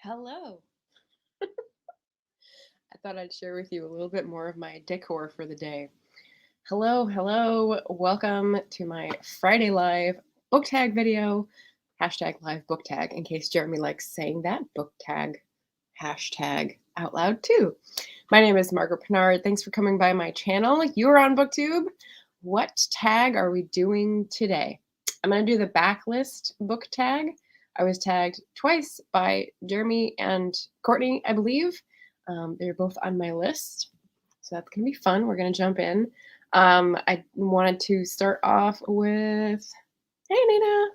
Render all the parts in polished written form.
Hello. I thought I'd share with you a little bit more of my decor for the day. Hello, hello. Welcome to my Friday Live book tag video. Hashtag live book tag, in case Jeremy likes saying that book tag hashtag out loud too. My name is Margaret Pinard. Thanks for coming by my channel. You're on BookTube. What tag are we doing today? I'm going to do the backlist book tag. I was tagged twice by Jeremy and Courtney, I believe. They're both on my list. So that's going to be fun. We're going to jump in. I wanted to start off with, hey, Nina.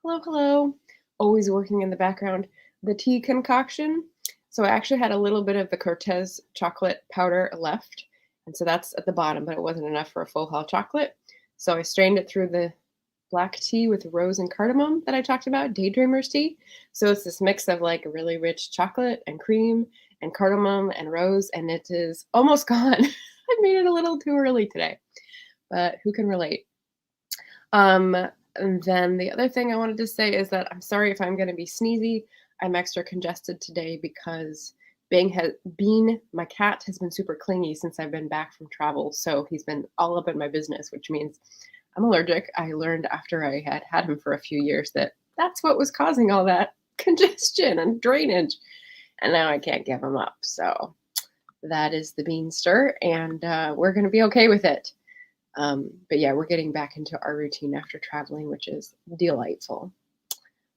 Hello, hello. Always working in the background. The tea concoction. So I actually had a little bit of the Cortez chocolate powder left. And so that's at the bottom, but it wasn't enough for a full hot chocolate. So I strained it through the black tea with rose and cardamom that I talked about, Daydreamer's tea. So it's this mix of like really rich chocolate and cream and cardamom and rose, and it is almost gone. I made it a little too early today, but who can relate? And then the other thing I wanted to say is that I'm sorry if I'm going to be sneezy. I'm extra congested today because Bean, my cat, has been super clingy since I've been back from travel. So he's been all up in my business, which means I'm allergic. I learned after I had him for a few years that that's what was causing all that congestion and drainage. And now I can't give him up. So that is the bean stir, and we're going to be okay with it. But yeah, we're getting back into our routine after traveling, which is delightful.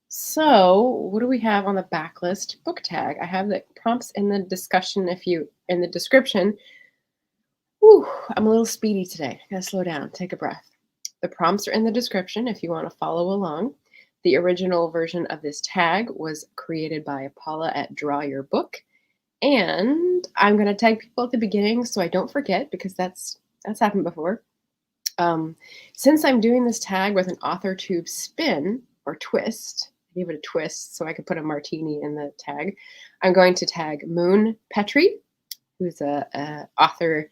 So what do we have on the backlist book tag? I have the prompts in the discussion. In the description. Whew, I'm a little speedy today. I gotta slow down, take a breath. The prompts are in the description if you want to follow along. The original version of this tag was created by Paula at Draw Your Book. And I'm going to tag people at the beginning so I don't forget, because that's happened before. Since I'm doing this tag with an author tube spin or twist, I gave it a twist so I could put a martini in the tag. I'm going to tag Moon Petrie, who's a author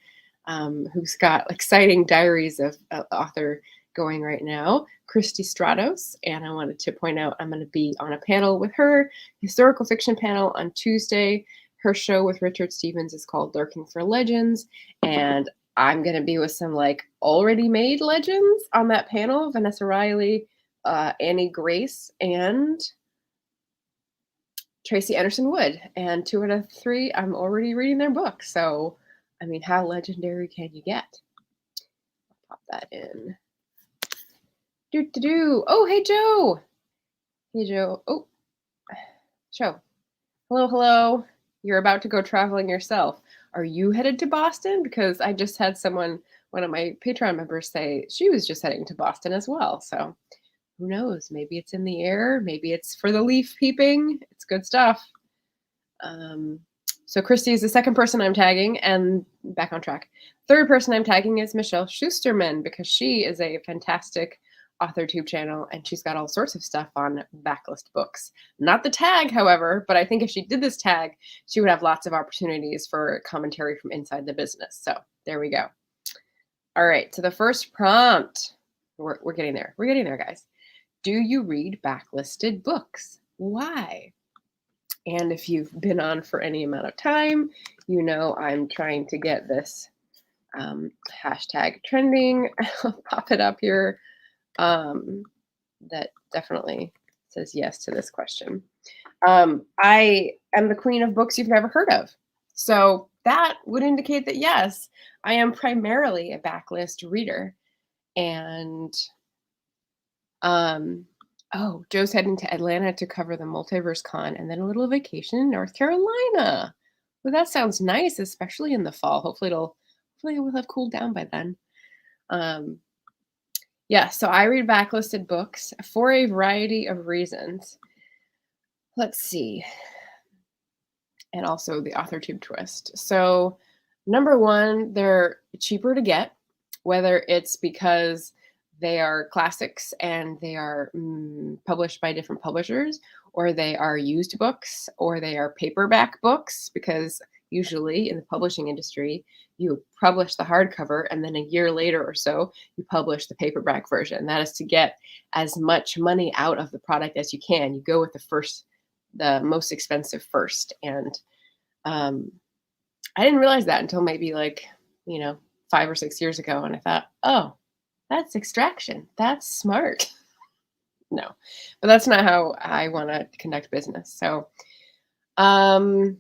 who's got exciting diaries of author going right now, Christy Stratos. And I wanted to point out I'm going to be on a panel with her, historical fiction panel on Tuesday. Her show with Richard Stevens is called Lurking for Legends. And I'm going to be with some like already made legends on that panel, Vanessa Riley, Annie Grace, and Tracy Anderson Wood. And 2 out of 3, I'm already reading their book. So, I mean, how legendary can you get? I'll pop that in. Oh, hey, Joe. Hey, Joe. Oh, Joe. Hello, hello. You're about to go traveling yourself. Are you headed to Boston? Because I just had one of my Patreon members say she was just heading to Boston as well. So who knows? Maybe it's in the air. Maybe it's for the leaf peeping. It's good stuff. So Christy is the second person I'm tagging, and back on track. Third person I'm tagging is Michelle Schusterman, because she is a fantastic author tube channel, and she's got all sorts of stuff on backlist books. Not the tag, however, but I think if she did this tag, she would have lots of opportunities for commentary from inside the business. So there we go. All right, so the first prompt, we're getting there. We're getting there, guys. Do you read backlisted books? Why? And if you've been on for any amount of time, you know I'm trying to get this hashtag trending. I'll pop it up here. That definitely says yes to this question. I am the queen of books you've never heard of. So that would indicate that, yes, I am primarily a backlist reader. And oh, Joe's heading to Atlanta to cover the Multiverse Con and then a little vacation in North Carolina. Well, that sounds nice, especially in the fall. Hopefully it will have cooled down by then. Yeah, so I read backlisted books for a variety of reasons. Let's see. And also the author tube twist. So number one, they're cheaper to get, whether it's because they are classics and they are published by different publishers, or they are used books, or they are paperback books, because usually in the publishing industry, you publish the hardcover and then a year later or so, you publish the paperback version. That is to get as much money out of the product as you can. You go with the first the most expensive first. And I didn't realize that until maybe like, 5 or 6 years ago. And I thought, oh, that's extraction. That's smart. No, but that's not how I want to conduct business. So, um,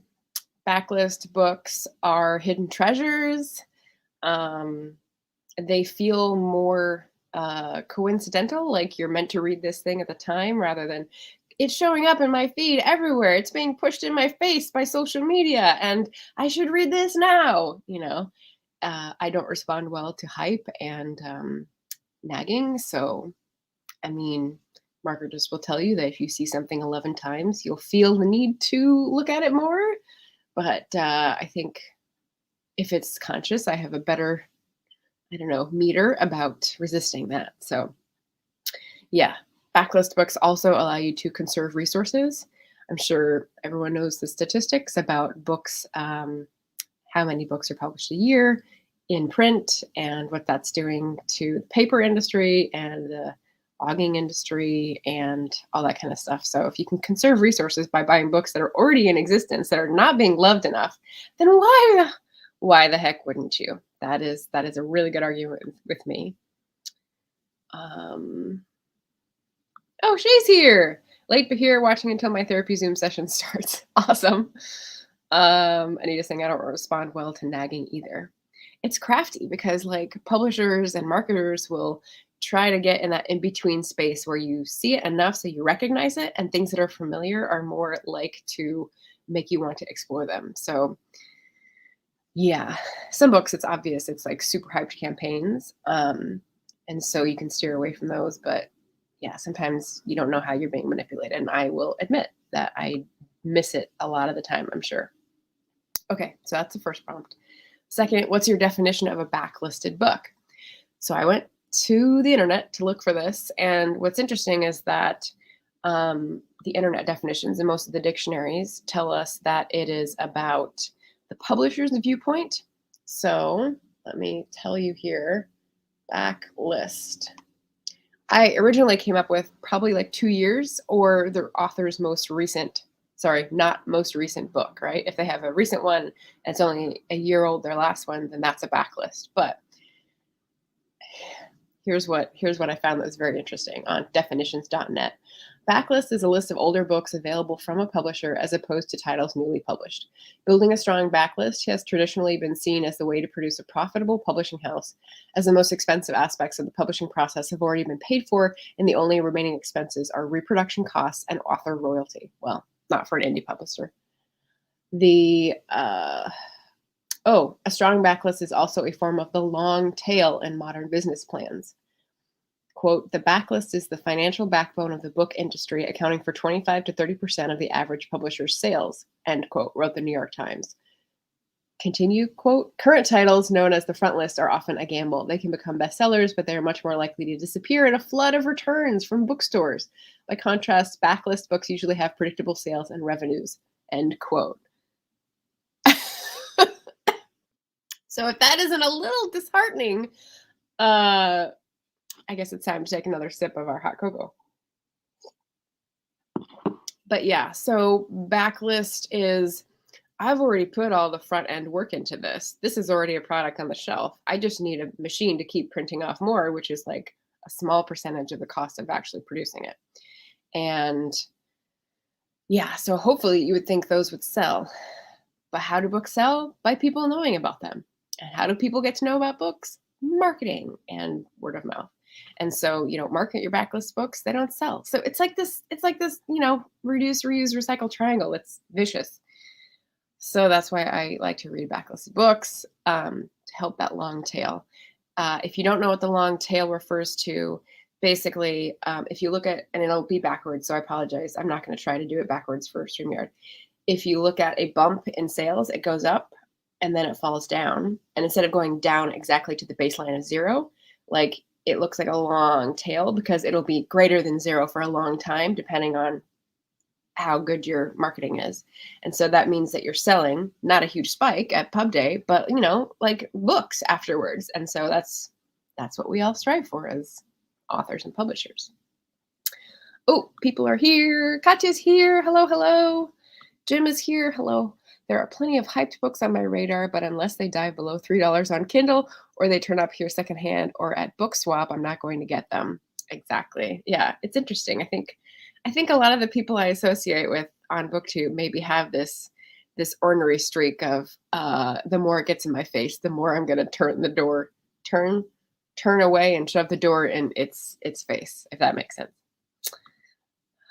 backlist books are hidden treasures. Um, they feel more coincidental, like you're meant to read this thing at the time rather than it's showing up in my feed everywhere. It's being pushed in my face by social media, and I should read this now. I don't respond well to hype and nagging. So, I mean, marketers will tell you that if you see something 11 times, you'll feel the need to look at it more. But I think if it's conscious, I have a better, I don't know, meter about resisting that. So, yeah, backlist books also allow you to conserve resources. I'm sure everyone knows the statistics about books, how many books are published a year in print, and what that's doing to the paper industry and the logging industry and all that kind of stuff. So if you can conserve resources by buying books that are already in existence that are not being loved enough, then why the heck wouldn't you? That is a really good argument with me. Oh, she's here. Late but here, watching until my therapy Zoom session starts. Awesome. Anita saying I don't respond well to nagging either. It's crafty because like publishers and marketers will try to get in that in-between space where you see it enough so you recognize it, and things that are familiar are more like to make you want to explore them. So yeah, some books it's obvious it's like super hyped campaigns. And so you can steer away from those, but yeah, sometimes you don't know how you're being manipulated. And I will admit that I miss it a lot of the time, I'm sure. Okay, so that's the first prompt. Second, what's your definition of a backlisted book? So I went to the internet to look for this. And what's interesting is that the internet definitions and most of the dictionaries tell us that it is about the publisher's viewpoint. So let me tell you here, backlist. I originally came up with probably like 2 years or the author's most recent, not most recent book, right? If they have a recent one and it's only a year old, their last one, then that's a backlist. But here's what I found that was very interesting on definitions.net. Backlist is a list of older books available from a publisher as opposed to titles newly published. Building a strong backlist has traditionally been seen as the way to produce a profitable publishing house, as the most expensive aspects of the publishing process have already been paid for, and the only remaining expenses are reproduction costs and author royalty. Well, not for an indie publisher. A strong backlist is also a form of the long tail in modern business plans. Quote, the backlist is the financial backbone of the book industry, accounting for 25 to 30% of the average publisher's sales, end quote, wrote the New York Times. Continue, quote, current titles known as the front list are often a gamble. They can become bestsellers, but they are much more likely to disappear in a flood of returns from bookstores. By contrast, backlist books usually have predictable sales and revenues, end quote. So if that isn't a little disheartening, I guess it's time to take another sip of our hot cocoa. But yeah, so backlist is, I've already put all the front end work into this. This is already a product on the shelf. I just need a machine to keep printing off more, which is like a small percentage of the cost of actually producing it. And yeah, so hopefully you would think those would sell. But how do books sell? By people knowing about them. And how do people get to know about books? Marketing and word of mouth. And so, market your backlist books, they don't sell. So it's like this, reduce, reuse, recycle triangle. It's vicious. So that's why I like to read backlisted books to help that long tail. If you don't know what the long tail refers to, basically, if you look at, and it'll be backwards, so I apologize. I'm not going to try to do it backwards for StreamYard. If you look at a bump in sales, it goes up and then it falls down. And instead of going down exactly to the baseline of 0, like it looks like a long tail because it'll be greater than 0 for a long time, depending on how good your marketing is. And so that means that you're selling not a huge spike at pub day, but like books afterwards. And so that's what we all strive for as authors and publishers. Oh, people are here. Katya's here. Hello, hello. Jim is here. Hello. There are plenty of hyped books on my radar, but unless they dive below $3 on Kindle or they turn up here secondhand or at Book Swap, I'm not going to get them. Exactly. Yeah, it's interesting. I think a lot of the people I associate with on BookTube maybe have this ornery streak of the more it gets in my face, the more I'm going to turn away and shove the door in its face, if that makes sense.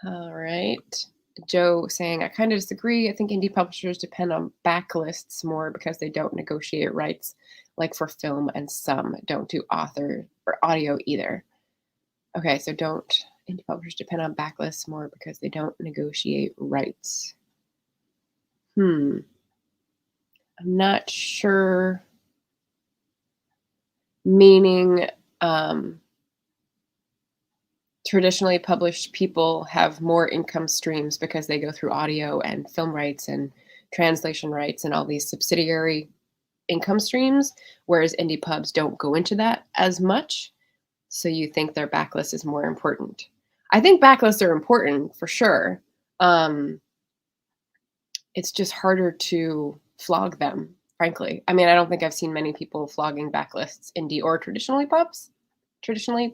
All right. Joe saying, I kind of disagree. I think indie publishers depend on backlists more because they don't negotiate rights like for film, and some don't do author or audio either. Okay, so indie publishers depend on backlists more because they don't negotiate rights. I'm not sure. Meaning, traditionally published people have more income streams because they go through audio and film rights and translation rights and all these subsidiary income streams, whereas indie pubs don't go into that as much. So you think their backlist is more important. I think backlists are important for sure. It's just harder to flog them, frankly. I mean, I don't think I've seen many people flogging backlists, indie or traditionally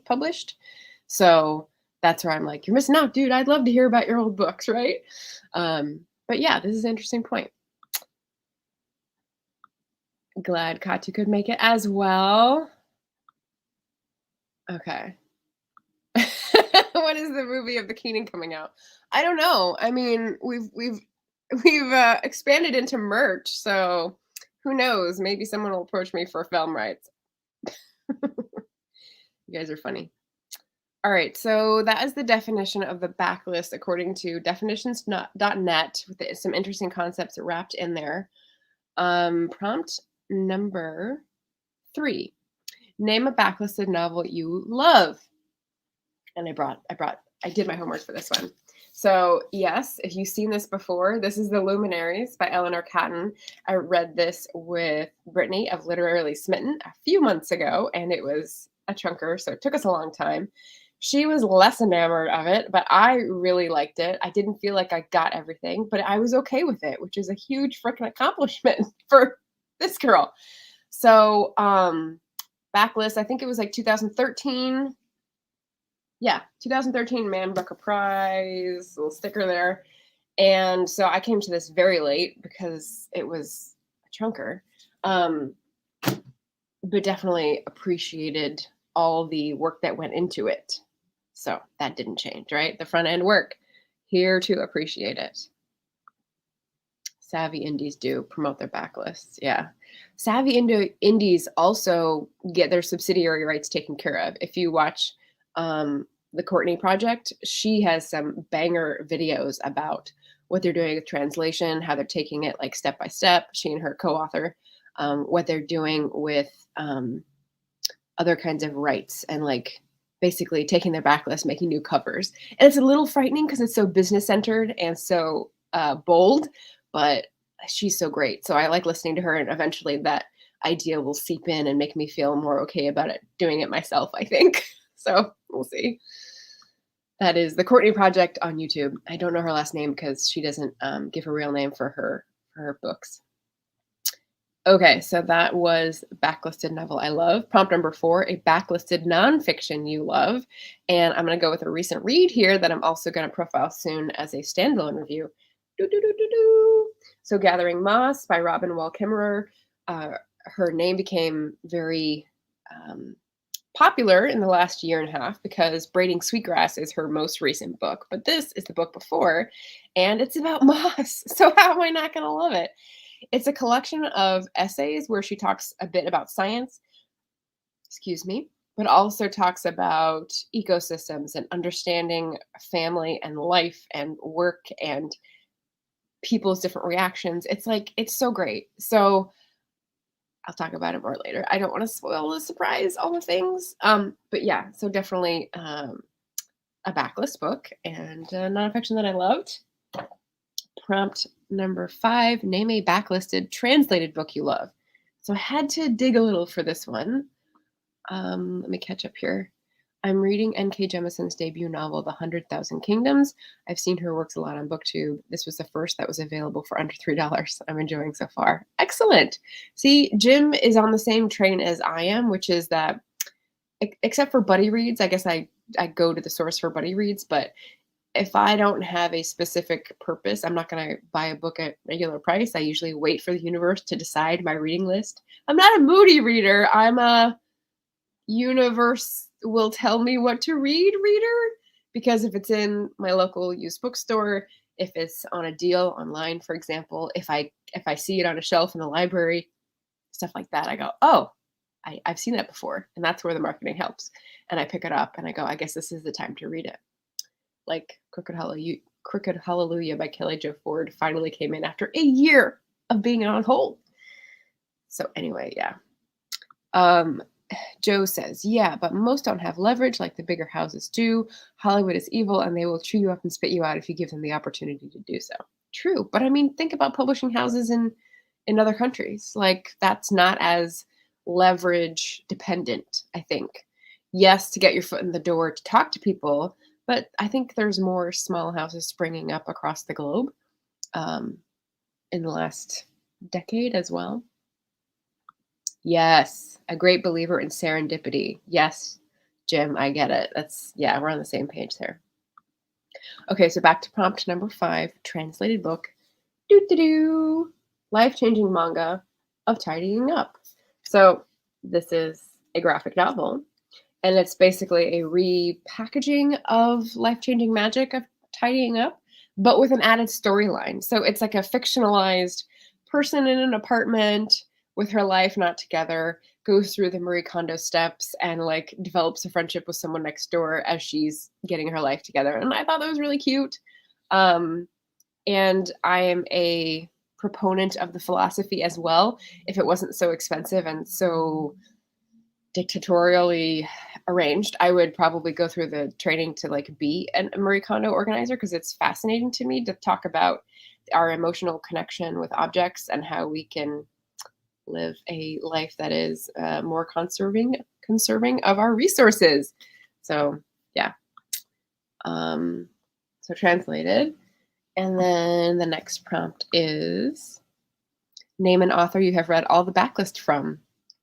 published. So that's where I'm like, you're missing out, dude. I'd love to hear about your old books, right? But yeah, this is an interesting point. Glad Katya could make it as well. Okay. When is the movie of the Keenan coming out? I don't know. I mean, we've expanded into merch, so who knows? Maybe someone will approach me for film rights. You guys are funny. All right, so that is the definition of the backlist according to definitions.net with some interesting concepts wrapped in there. Prompt number 3. Name a backlisted novel you love. And I did my homework for this one. So yes, if you've seen this before, this is The Luminaries by Eleanor. I read this with Brittany of Literarily Smitten a few months ago, and it was a chunker, so it took us a long time. She was less enamored of it, but I really liked it. I didn't feel like I got everything, but I was okay with it, which is a huge freaking accomplishment for this girl. So backlist, I think it was like 2013. Yeah, 2013 Man Booker Prize, little sticker there. And so I came to this very late because it was a chunker. But definitely appreciated all the work that went into it. So that didn't change, right? The front end work, here to appreciate it. Savvy indies do promote their backlists. Yeah. Savvy indies also get their subsidiary rights taken care of. If you watch the Courtney Project, she has some banger videos about what they're doing with translation, how they're taking it like step by step, she and her co-author, what they're doing with other kinds of rights and like basically taking their backlist, making new covers. And it's a little frightening because it's so business centered and so bold, but she's so great. So I like listening to her, and eventually that idea will seep in and make me feel more okay about it, doing it myself, I think. So we'll see. That is the Courtney Project on YouTube. I don't know her last name because she doesn't give a real name for her books. Okay, so that was backlisted novel I love. Prompt number 4, a backlisted nonfiction you love. And I'm going to go with a recent read here that I'm also going to profile soon as a standalone review. So Gathering Moss by Robin Wall Kimmerer. Her name became very popular in the last year and a half because Braiding Sweetgrass is her most recent book. But this is the book before, and it's about moss. So how am I not going to love it? It's a collection of essays where she talks a bit about science, but also talks about ecosystems and understanding family and life and work and people's different reactions. It's so great. So I'll talk about it more later. I don't want to spoil the surprise, all the things. But yeah, so definitely a backlist book and a nonfiction that I loved. Prompt number 5, name a backlisted translated book you love. So I had to dig a little for this one. Let me catch up here. I'm reading N.K. Jemisin's debut novel, The 100,000 Kingdoms. I've seen her works a lot on BookTube. This was the first that was available for under $3. I'm enjoying so far. Excellent. See, Jim is on the same train as I am, which is that, except for buddy reads, I guess I go to the source for buddy reads, but if I don't have a specific purpose, I'm not going to buy a book at regular price. I usually wait for the universe to decide my reading list. I'm not a moody reader. I'm a universe will tell me what to read reader, because if it's in my local used bookstore, if it's on a deal online, for example, if I see it on a shelf in the library, stuff like that, I go, oh, I've seen that before. And that's where the marketing helps. And I pick it up and I go, I guess this is the time to read it. Like Crooked Hallelujah by Kelly Jo Ford finally came in after a year of being on hold. So anyway, yeah. Joe says, yeah, but most don't have leverage like the bigger houses do. Hollywood is evil and they will chew you up and spit you out if you give them the opportunity to do so. True. But I mean, think about publishing houses in other countries. Like, that's not as leverage dependent, I think. Yes, to get your foot in the door to talk to people, but I think there's more small houses springing up across the globe in the last decade as well. Yes, a great believer in serendipity. Yes, Jim, I get it. Yeah, we're on the same page there. Okay, so back to prompt number 5, translated book. Life-changing manga of tidying up. So this is a graphic novel, and it's basically a repackaging of life-changing magic of tidying up, but with an added storyline. So it's like a fictionalized person in an apartment with her life not together, goes through the Marie Kondo steps and like develops a friendship with someone next door as she's getting her life together. And I thought that was really cute. And I am a proponent of the philosophy as well. If it wasn't so expensive and so dictatorially arranged, I would probably go through the training to like be a Marie Kondo organizer, because it's fascinating to me to talk about our emotional connection with objects and how we can live a life that is more conserving of our resources. So yeah. So translated. And then the next prompt is name an author you have read all the backlist from.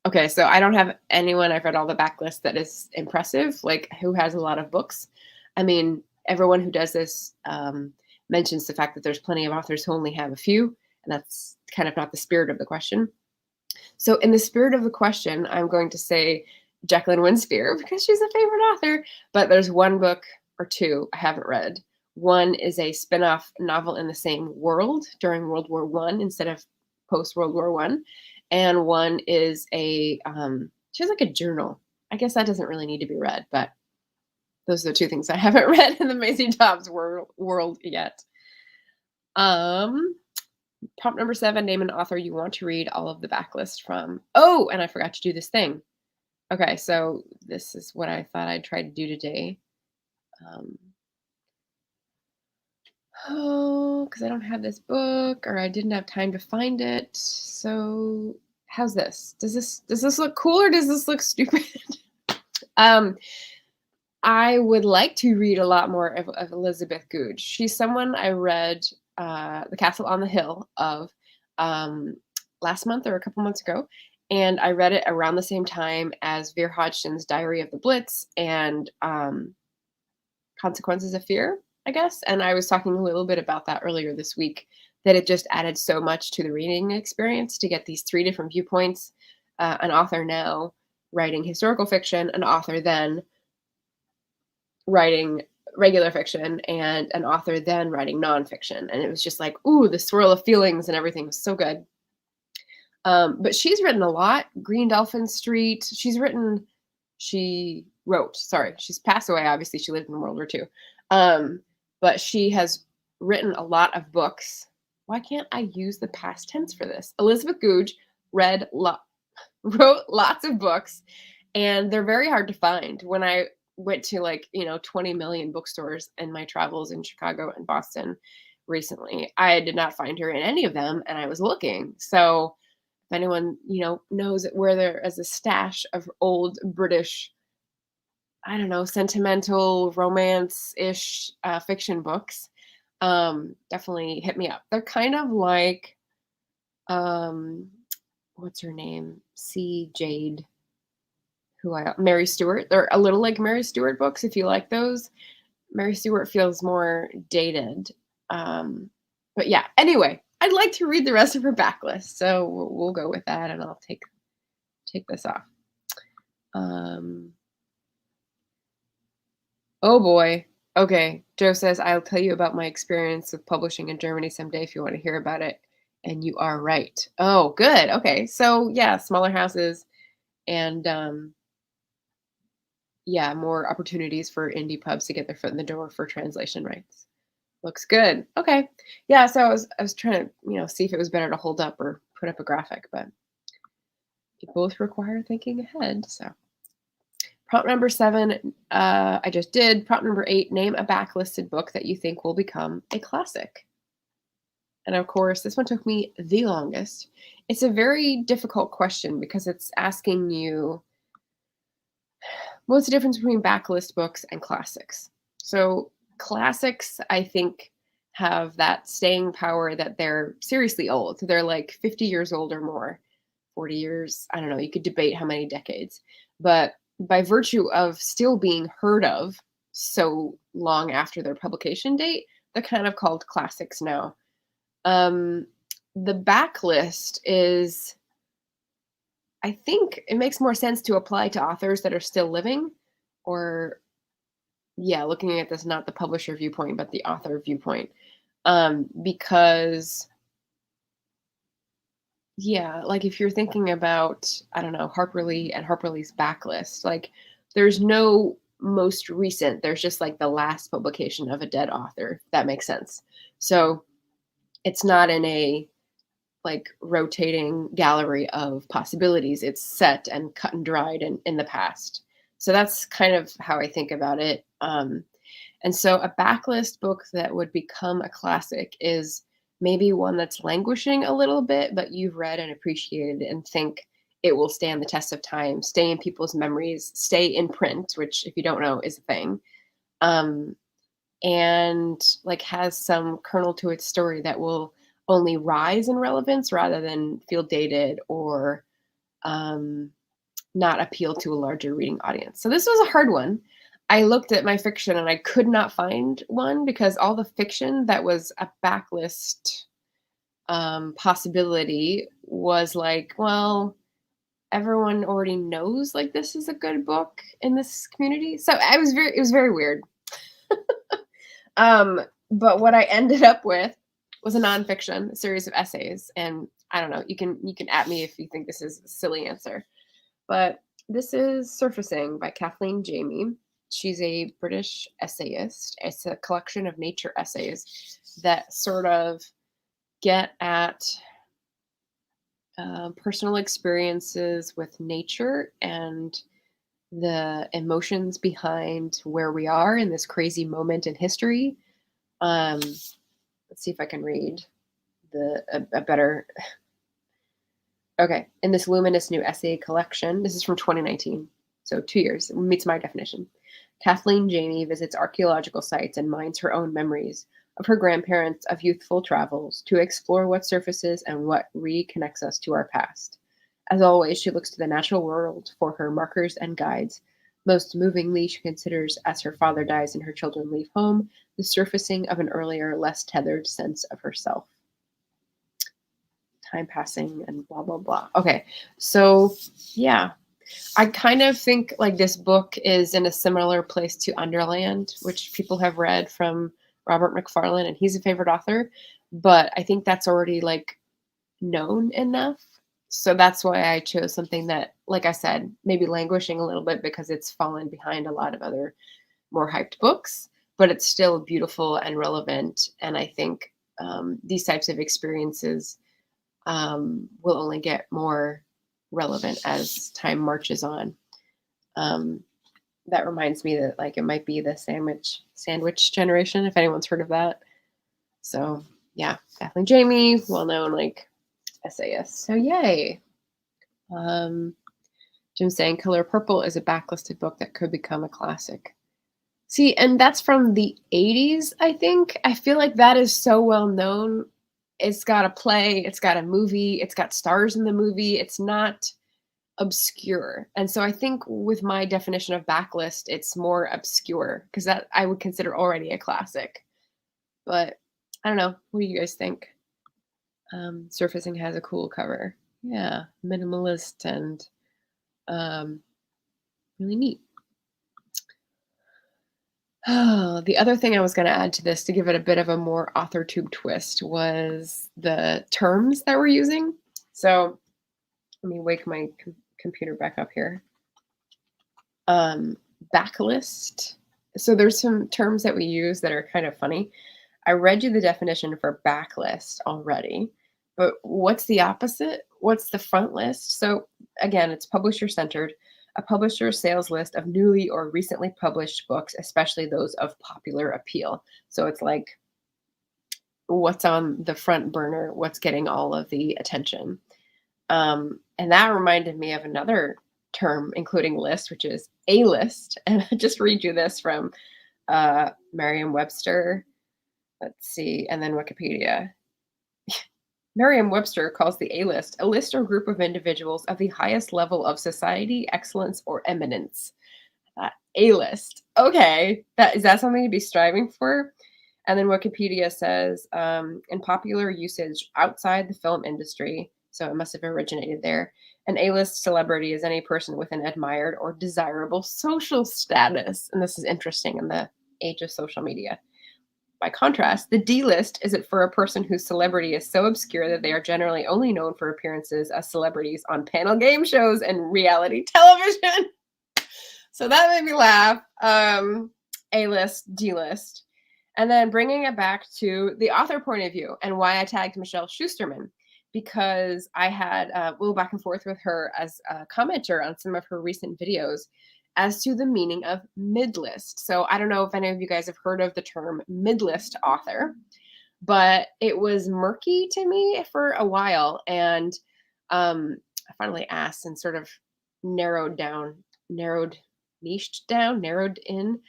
Okay, so I don't have anyone I've read all the backlist that is impressive, like who has a lot of books. I mean, everyone who does this mentions the fact that there's plenty of authors who only have a few, and that's kind of not the spirit of the question. So in the spirit of the question, I'm going to say Jacqueline Winspear because she's a favorite author, but there's one book or two I haven't read. One is a spin-off novel in the same world during World War I instead of post-World War I. And one is she has like a journal. I guess that doesn't really need to be read, but those are the two things I haven't read in the Maisie Dobbs world yet. Prompt number 7, name an author you want to read all of the backlist from. Oh, and I forgot to do this thing. Okay, so this is what I thought I'd try to do today. Because I don't have this book, or I didn't have time to find it. So how's this? Does this look cool, or does this look stupid? I would like to read a lot more of Elizabeth Goudge. She's someone I read The Castle on the Hill of last month or a couple months ago. And I read it around the same time as Vera Hodgson's Diary of the Blitz and Consequences of Fear, I guess. And I was talking a little bit about that earlier this week, that it just added so much to the reading experience to get these 3 different viewpoints. An author now writing historical fiction, an author then writing regular fiction, and an author then writing nonfiction. And it was just like, ooh, the swirl of feelings and everything was so good. But she's written a lot. Green Dolphin Street. She's passed away. Obviously, she lived in World War II. But she has written a lot of books. Why can't I use the past tense for this? Elizabeth Goudge wrote lots of books, and they're very hard to find. When I went to 20 million bookstores in my travels in Chicago and Boston recently, I did not find her in any of them, and I was looking. So if anyone knows where there is a stash of old British I don't know, sentimental romance-ish fiction books, definitely hit me up. They're kind of like, um, what's her name? C. Jade, Mary Stewart. They're a little like Mary Stewart books if you like those. Mary Stewart feels more dated. Um, but yeah, anyway, I'd like to read the rest of her backlist, so we'll go with that, and I'll take this off. Oh boy. Okay. Joe says, I'll tell you about my experience with publishing in Germany someday if you want to hear about it. And you are right. Oh, good. Okay. So yeah, smaller houses and yeah, more opportunities for indie pubs to get their foot in the door for translation rights. Looks good. Okay. Yeah, so I was trying to, see if it was better to hold up or put up a graphic, but they both require thinking ahead. So prompt number 7, I just did. Prompt number 8, name a backlisted book that you think will become a classic. And of course, this one took me the longest. It's a very difficult question because it's asking you what's the difference between backlist books and classics. So, classics, I think, have that staying power that they're seriously old. They're like 50 years old or more, 40 years. I don't know. You could debate how many decades. But by virtue of still being heard of so long after their publication date, they're kind of called classics now. Um, the backlist is, I think it makes more sense to apply to authors that are still living, or yeah, looking at this, not the publisher viewpoint, but the author viewpoint. Because yeah, like if you're thinking about, I don't know, Harper Lee and Harper Lee's backlist, like there's no most recent, there's just like the last publication of a dead author. If that makes sense. So it's not in a like rotating gallery of possibilities. It's set and cut and dried in the past. So that's kind of how I think about it. And so a backlist book that would become a classic is maybe one that's languishing a little bit, but you've read and appreciated and think it will stand the test of time, stay in people's memories, stay in print, which, if you don't know, is a thing. Um, and like has some kernel to its story that will only rise in relevance rather than feel dated or um, not appeal to a larger reading audience. So this was a hard one. I looked at my fiction and I could not find one because all the fiction that was a backlist possibility was like, well, everyone already knows like this is a good book in this community. So it was very weird. But what I ended up with was a nonfiction, a series of essays, and I don't know. You can at me if you think this is a silly answer, but this is Surfacing by Kathleen Jamie. She's a British essayist. It's a collection of nature essays that sort of get at personal experiences with nature and the emotions behind where we are in this crazy moment in history. Let's see if I can read a better. Okay, in this luminous new essay collection, this is from 2019, so 2 years, it meets my definition. Kathleen Jamie visits archaeological sites and mines her own memories of her grandparents, of youthful travels, to explore what surfaces and what reconnects us to our past. As always, she looks to the natural world for her markers and guides. Most movingly, she considers, as her father dies and her children leave home, the surfacing of an earlier, less tethered sense of herself. Time passing and blah, blah, blah. Okay, so yeah. I kind of think like this book is in a similar place to Underland, which people have read from Robert McFarlane, and he's a favorite author. But I think that's already like known enough. So that's why I chose something that, like I said, maybe languishing a little bit because it's fallen behind a lot of other more hyped books, but it's still beautiful and relevant. And I think these types of experiences will only get more relevant as time marches on. That reminds me that like it might be the sandwich generation, if anyone's heard of that. So yeah, Kathleen Jamie, well known like essayist. So yay. Do Jim's saying Color Purple is a backlisted book that could become a classic. See, and that's from the 80s, I think. I feel like that is so well known. It's got a play, it's got a movie, it's got stars in the movie. It's not obscure. And so I think with my definition of backlist, it's more obscure because that I would consider already a classic. But I don't know. What do you guys think? Surfacing has a cool cover. Yeah, minimalist and really neat. Oh, the other thing I was going to add to this to give it a bit of a more author tube twist was the terms that we're using. So let me wake my computer back up here. Backlist. So there's some terms that we use that are kind of funny. I read you the definition for backlist already, but what's the opposite? What's the front list? So again, it's publisher centered. A publisher's sales list of newly or recently published books, especially those of popular appeal. So it's like what's on the front burner, what's getting all of the attention. And that reminded me of another term, including list, which is A-List. And I just read you this from Merriam-Webster. Let's see, and then Wikipedia. Merriam-Webster calls the A-list a list or group of individuals of the highest level of society, excellence, or eminence. A-list. Okay, is that something to be striving for? And then Wikipedia says, in popular usage outside the film industry, so it must have originated there, an A-list celebrity is any person with an admired or desirable social status. And this is interesting in the age of social media. By contrast, the D-list is it for a person whose celebrity is so obscure that they are generally only known for appearances as celebrities on panel game shows and reality television. So that made me laugh. A-list, D-list. And then bringing it back to the author point of view and why I tagged Michelle Schusterman, because I had a little back and forth with her as a commenter on some of her recent videos as to the meaning of midlist. So I don't know if any of you guys have heard of the term midlist author, but it was murky to me for a while. And I finally asked and sort of narrowed in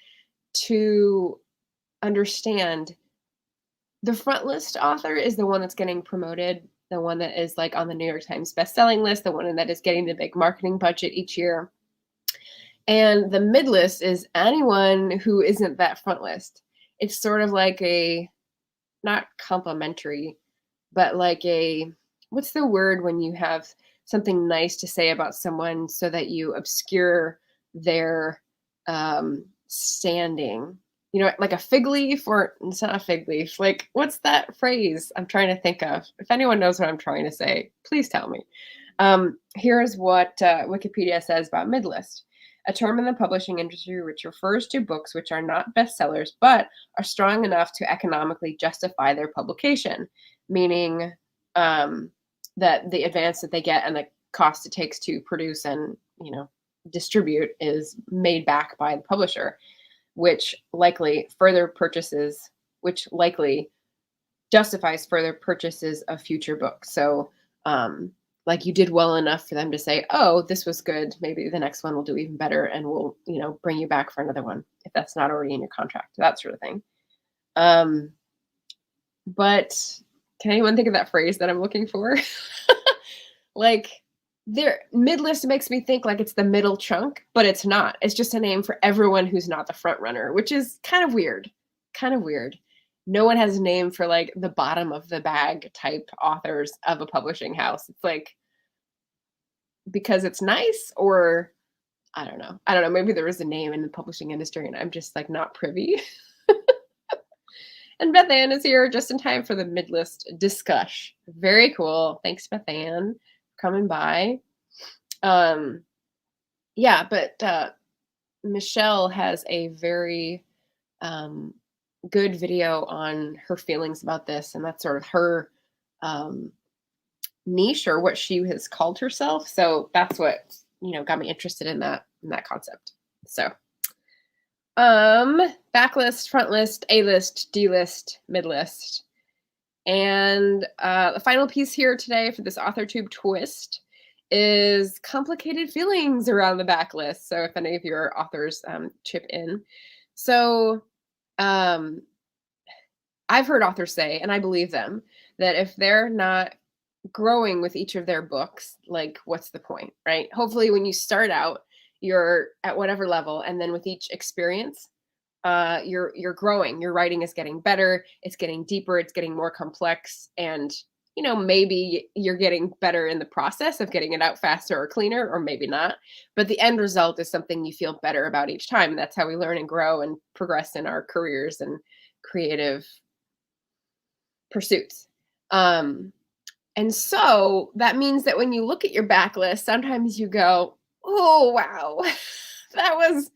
to understand the front list author is the one that's getting promoted, the one that is like on the New York Times bestselling list, the one that is getting the big marketing budget each year. And the midlist is anyone who isn't that front list. It's sort of like not complimentary, but like what's the word when you have something nice to say about someone so that you obscure their standing? You know, like a fig leaf, or it's not a fig leaf. Like, what's that phrase I'm trying to think of? If anyone knows what I'm trying to say, please tell me. Here's what Wikipedia says about midlist. A term in the publishing industry which refers to books which are not bestsellers but are strong enough to economically justify their publication, meaning that the advance that they get and the cost it takes to produce and distribute is made back by the publisher, which likely justifies further purchases of future books. So like you did well enough for them to say, oh, this was good. Maybe the next one will do even better and we'll, bring you back for another one if that's not already in your contract, that sort of thing. But can anyone think of that phrase that I'm looking for? Like midlist makes me think like it's the middle chunk, but it's not. It's just a name for everyone who's not the front runner, which is kind of weird. No one has a name for like the bottom of the bag type authors of a publishing house. It's like, because it's nice, or I don't know. Maybe there is a name in the publishing industry and I'm just like not privy. And Beth Ann is here just in time for the midlist discuss. Very cool. Thanks, Beth Ann, for coming by. Yeah, but Michelle has a very good video on her feelings about this, and that's sort of her niche, or what she has called herself. So that's what got me interested in that concept. So backlist, front list, A-list, D-list, midlist. And the final piece here today for this author tube twist is complicated feelings around the backlist. So if any of your authors chip in. So um, I've heard authors say, and I believe them, that if they're not growing with each of their books, like what's the point, right? Hopefully when you start out, you're at whatever level, and then with each experience, you're growing. Your writing is getting better, it's getting deeper, it's getting more complex, and maybe you're getting better in the process of getting it out faster or cleaner, or maybe not. But the end result is something you feel better about each time. And that's how we learn and grow and progress in our careers and creative pursuits. And so that means that when you look at your backlist, sometimes you go, "Oh wow, that was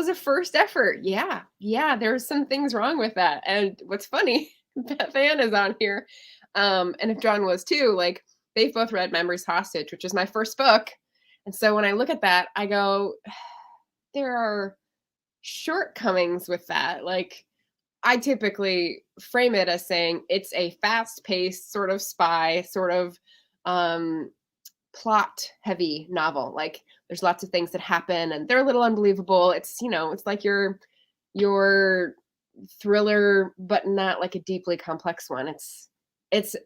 a first effort." Yeah, there's some things wrong with that. And what's funny, Beth Ann is on here, and if John was too. Like they've both read Memories Hostage, which is my first book, and so when I look at that, I go, there are shortcomings with that. Like I typically frame it as saying it's a fast-paced sort of spy, sort of um, plot-heavy novel. Like there's lots of things that happen, and they're a little unbelievable. It's it's like your thriller, but not like a deeply complex one. It's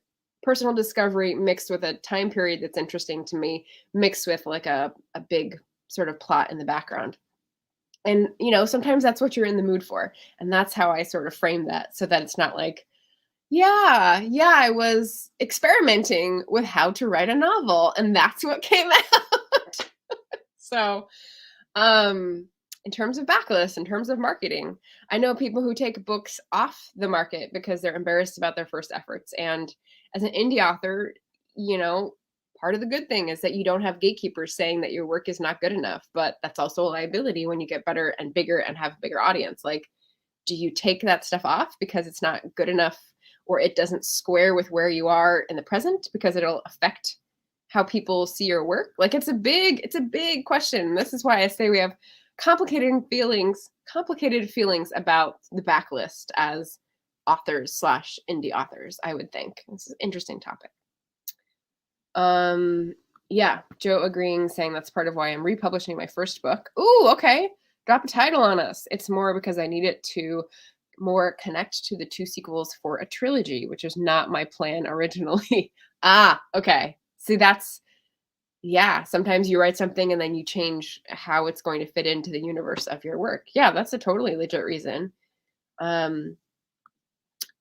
personal discovery mixed with a time period that's interesting to me, mixed with like a big sort of plot in the background. And, sometimes that's what you're in the mood for. And that's how I sort of frame that so that it's not like, yeah, I was experimenting with how to write a novel and that's what came out. So, in terms of backlist, in terms of marketing, I know people who take books off the market because they're embarrassed about their first efforts. And as an indie author, part of the good thing is that you don't have gatekeepers saying that your work is not good enough, but that's also a liability when you get better and bigger and have a bigger audience. Like, do you take that stuff off because it's not good enough or it doesn't square with where you are in the present because it'll affect how people see your work? Like it's a big question. This is why I say we have complicated feelings about the backlist as authors / indie authors, I would think. This is an interesting topic. Yeah, Joe agreeing, saying that's part of why I'm republishing my first book. Ooh, okay. Drop a title on us. It's more because I need it to more connect to the 2 sequels for a trilogy, which is not my plan originally. Okay. See, sometimes you write something and then you change how it's going to fit into the universe of your work. Yeah, that's a totally legit reason.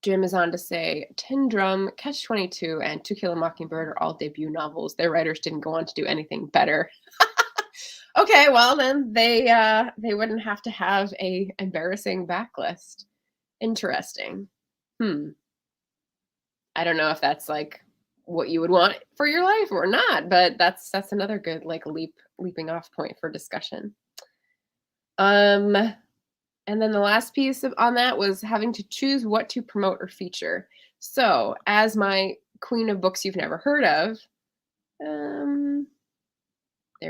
Jim is on to say, Tin Drum, Catch-22, and To Kill a Mockingbird are all debut novels. Their writers didn't go on to do anything better. Okay, well then they wouldn't have to have a embarrassing backlist. Interesting. I don't know if that's like what you would want for your life or not, but that's another good like leaping off point for discussion. And then the last piece on that was having to choose what to promote or feature. So as my queen of books you've never heard of, there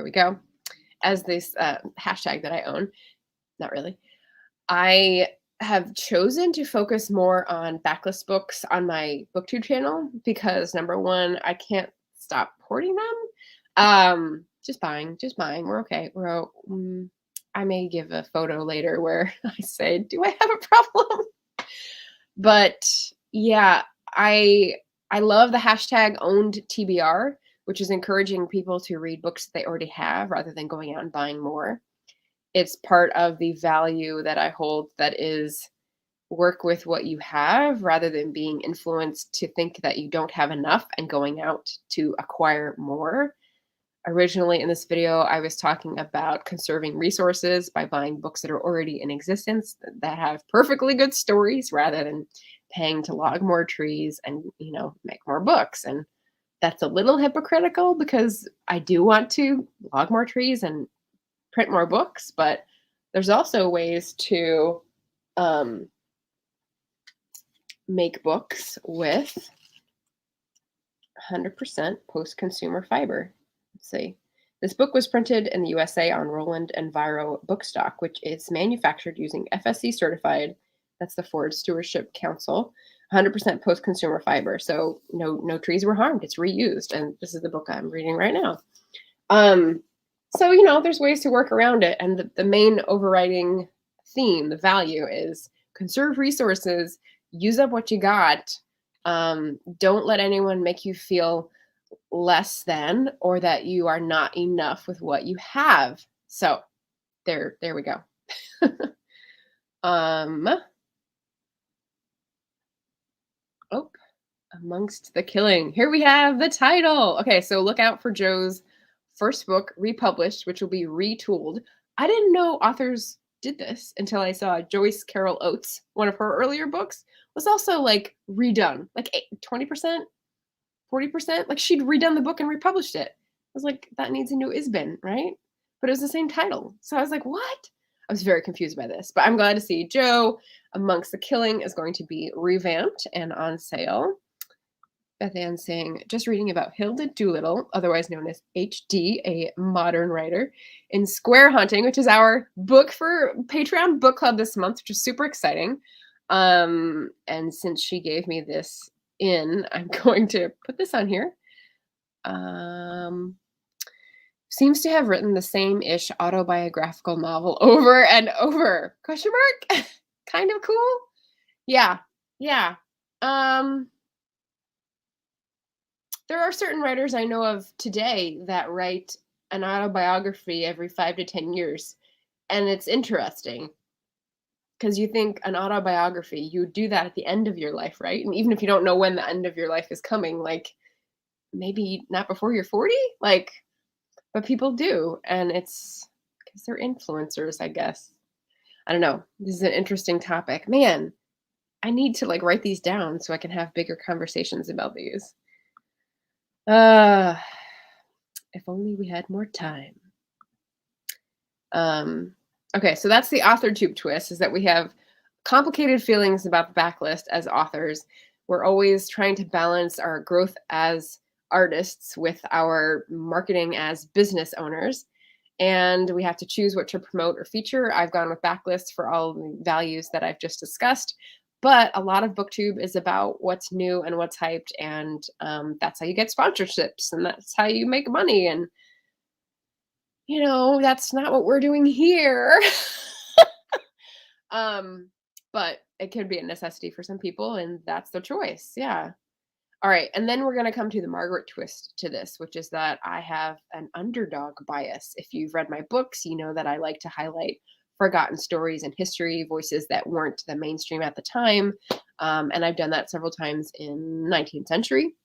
we go. As this hashtag that I own, not really. I have chosen to focus more on backlist books on my booktube channel because number one, I can't stop hoarding them. Just buying. We're okay. I may give a photo later where I say, do I have a problem? But yeah, I love the hashtag owned TBR, which is encouraging people to read books that they already have rather than going out and buying more. It's part of the value that I hold, that is work with what you have rather than being influenced to think that you don't have enough and going out to acquire more. Originally in this video, I was talking about conserving resources by buying books that are already in existence that have perfectly good stories rather than paying to log more trees and, make more books. And that's a little hypocritical because I do want to log more trees and print more books, but there's also ways to make books with 100% post-consumer fiber. Let's see. This book was printed in the USA on Roland and Viro bookstock, which is manufactured using FSC certified, that's the Forward Stewardship Council, 100% post-consumer fiber. So no trees were harmed. It's reused. And this is the book I'm reading right now. So, there's ways to work around it. And the main overriding theme, the value is conserve resources, use up what you got. Don't let anyone make you feel less than or that you are not enough with what you have. So there we go. Amongst the Killing. Here we have the title. Okay, so look out for Joe's first book republished, which will be retooled. I didn't know authors did this until I saw Joyce Carol Oates, one of her earlier books, was also like redone, like 20%, 40%. Like she'd redone the book and republished it. I was like, that needs a new Isbin, right? But it was the same title. So I was like, what? I was very confused by this, but I'm glad to see Joe Amongst the Killing is going to be revamped and on sale. Beth Ann saying, just reading about Hilda Doolittle, otherwise known as HD, a modern writer, in Square Hunting, which is our book for Patreon book club this month, which is super exciting. And since she gave me this I'm going to put this on here. Seems to have written the same-ish autobiographical novel over and over. Question mark? Kind of cool. Yeah. There are certain writers I know of today that write an autobiography every 5 to 10 years. And it's interesting because you think an autobiography, you do that at the end of your life, right? And even if you don't know when the end of your life is coming, like maybe not before you're 40, but people do. And it's because they're influencers, I guess. I don't know. This is an interesting topic. Man, I need to write these down so I can have bigger conversations about these. If only we had more time. Okay, so that's the AuthorTube twist, is that we have complicated feelings about the backlist as authors. We're always trying to balance our growth as artists with our marketing as business owners. And we have to choose what to promote or feature. I've gone with Backlist for all the values that I've just discussed. But a lot of BookTube is about what's new and what's hyped. And that's how you get sponsorships. And that's how you make money. And, that's not what we're doing here. But it could be a necessity for some people. And that's their choice. Yeah. All right, and then we're going to come to the Margaret twist to this, which is that I have an underdog bias. If you've read my books, you know that I like to highlight forgotten stories and history, voices that weren't the mainstream at the time. And I've done that several times in 19th century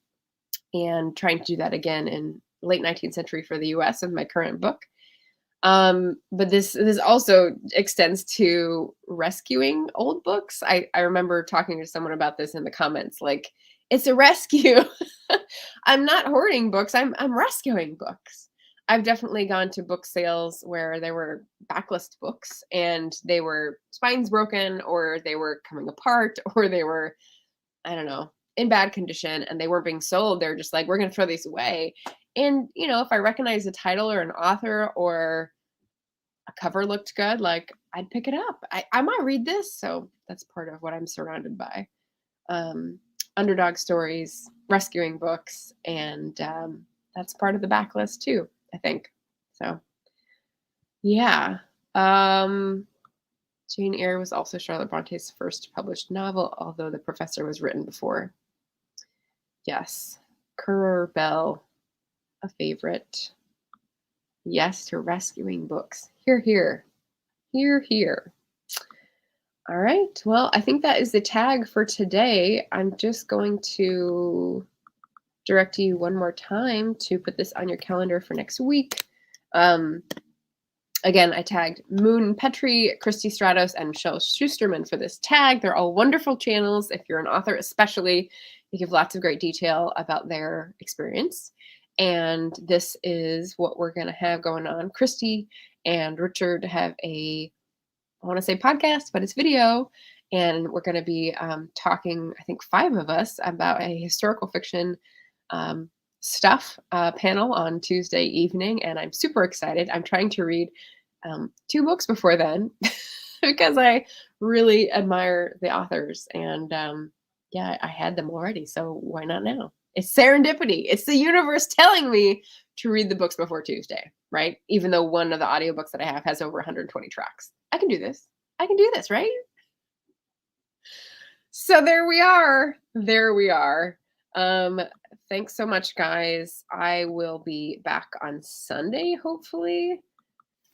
and trying to do that again in late 19th century for the US in my current book. But this also extends to rescuing old books. I remember talking to someone about this in the comments, like, it's a rescue. I'm not hoarding books. I'm rescuing books. I've definitely gone to book sales where there were backlist books and they were spines broken or they were coming apart or they were, I don't know, in bad condition and they weren't being sold. They're just like, we're going to throw these away. And, if I recognize a title or an author or a cover looked good, I'd pick it up. I might read this. So that's part of what I'm surrounded by. Underdog stories, rescuing books, and that's part of the backlist too, I think. So, yeah. Jane Eyre was also Charlotte Bronte's first published novel, although The Professor was written before. Yes. Currer Bell, a favorite. Yes to rescuing books. Hear, hear. Hear, hear. All right. Well, I think that is the tag for today. I'm just going to direct you one more time to put this on your calendar for next week. Again, I tagged Moon Petrie, Christy Stratos, and Michelle Schusterman for this tag. They're all wonderful channels. If you're an author, especially, they give lots of great detail about their experience. And this is what we're going to have going on. Christy and Richard have I want to say podcast, but it's video. And we're going to be talking, I think 5 of us, about a historical fiction stuff panel on Tuesday evening. And I'm super excited. I'm trying to read 2 books before then because I really admire the authors. And Yeah, I had them already, so why not now? It's serendipity. It's the universe telling me to read the books before Tuesday, right? Even though one of the audiobooks that I have has over 120 tracks. I can do this. I can do this, right? So there we are. There we are. Um, Thanks so much, guys. I will be back on Sunday, hopefully,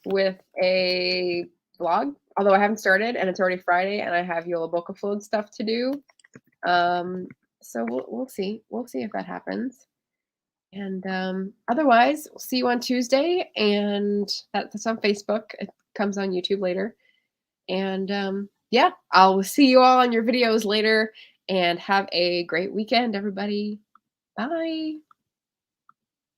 with a vlog. Although I haven't started and it's already Friday and I have Yola Book Upload stuff to do. So we'll see. We'll see if that happens. And otherwise, we'll see you on Tuesday. And that's on Facebook. It comes on YouTube later. And yeah, I'll see you all on your videos later. And have a great weekend, everybody. Bye.